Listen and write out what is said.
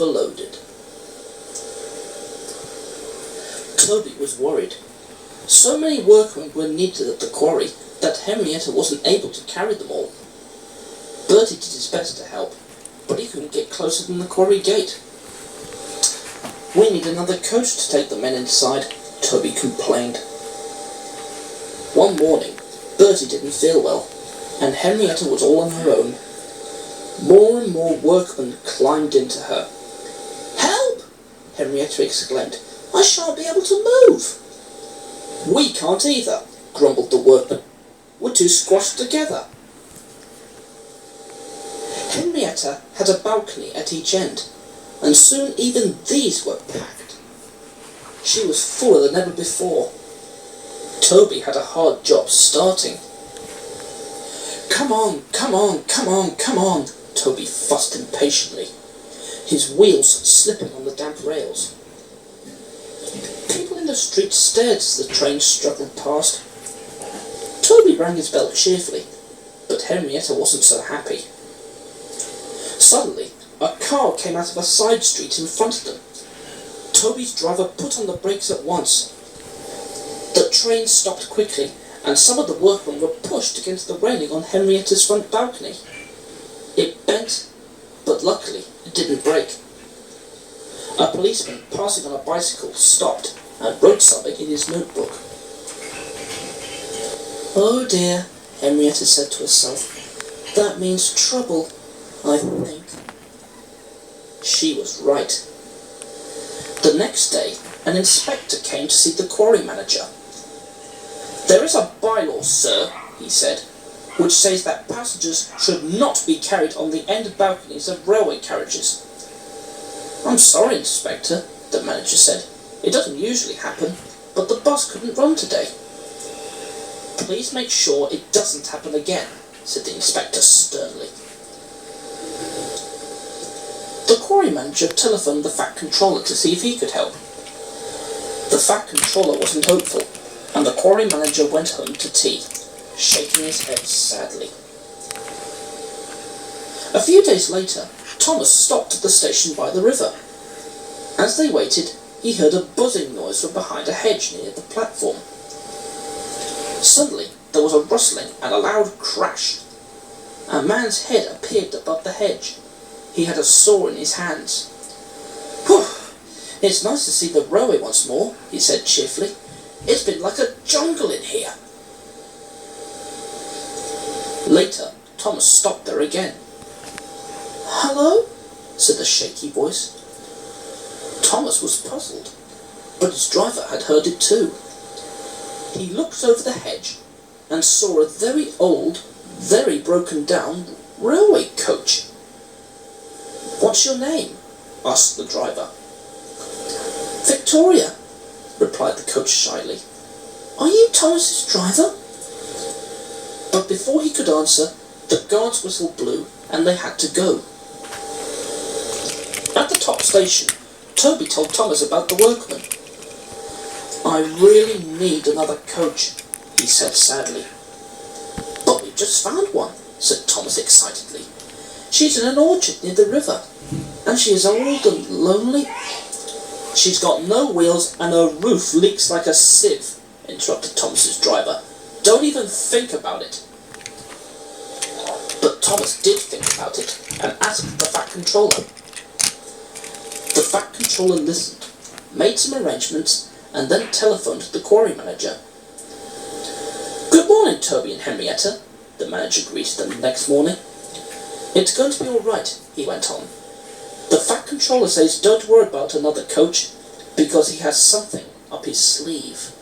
overloaded. Toby was worried. So many workmen were needed at the quarry that Henrietta wasn't able to carry them all. Bertie did his best to help, but he couldn't get closer than the quarry gate. "We need another coach to take the men inside," Toby complained. One morning, Bertie didn't feel well, and Henrietta was all on her own. More and more workmen climbed into her. "Help!" Henrietta exclaimed. "I shan't be able to move." "We can't either," grumbled the workmen. "We're too squashed together." Henrietta had a balcony at each end, and soon even these were packed. She was fuller than ever before. Toby had a hard job starting. "Come on, come on, come on, come on," Toby fussed impatiently, his wheels slipping on the damp rails. People in the street stared as the train struggled past. Toby rang his bell cheerfully, but Henrietta wasn't so happy. Suddenly, a car came out of a side street in front of them. Toby's driver put on the brakes at once. The train stopped quickly, and some of the workmen were pushed against the railing on Henrietta's front balcony. It bent, but luckily it didn't break. A policeman passing on a bicycle stopped and wrote something in his notebook. "Oh dear," Henrietta said to herself. "That means trouble, I think." She was right. The next day, an inspector came to see the quarry manager. "There is a bylaw, sir," he said, "which says that passengers should not be carried on the end balconies of railway carriages." "I'm sorry, Inspector," the manager said. "It doesn't usually happen, but the bus couldn't run today." "Please make sure it doesn't happen again," said the inspector sternly. The quarry manager telephoned the Fat Controller to see if he could help. The Fat Controller wasn't hopeful, and the quarry manager went home to tea, shaking his head sadly. A few days later, Thomas stopped at the station by the river. As they waited, he heard a buzzing noise from behind a hedge near the platform. Suddenly, there was a rustling and a loud crash. A man's head appeared above the hedge. He had a saw in his hands. "Whew! It's nice to see the railway once more," he said cheerfully. "It's been like a jungle in here." Later, Thomas stopped there again. "Hello?" said a shaky voice. Thomas was puzzled, but his driver had heard it too. He looked over the hedge and saw a very old, very broken down railway coach. "What's your name?" asked the driver. "Victoria," replied the coach shyly. "Are you Thomas's driver?" But before he could answer, the guard's whistle blew and they had to go. At the top station, Toby told Thomas about the workmen. "I really need another coach," he said sadly. "But we've just found one," said Thomas excitedly. "She's in an orchard near the river, and she is old and lonely." "She's got no wheels and her roof leaks like a sieve," interrupted Thomas's driver. "Don't even think about it." But Thomas did think about it and asked the Fat Controller. The Fat Controller listened, made some arrangements, and then telephoned to the quarry manager. "Good morning, Toby and Henrietta," the manager greeted them the next morning. "It's going to be all right," he went on. "The Fat Controller says don't worry about another coach, because he has something up his sleeve."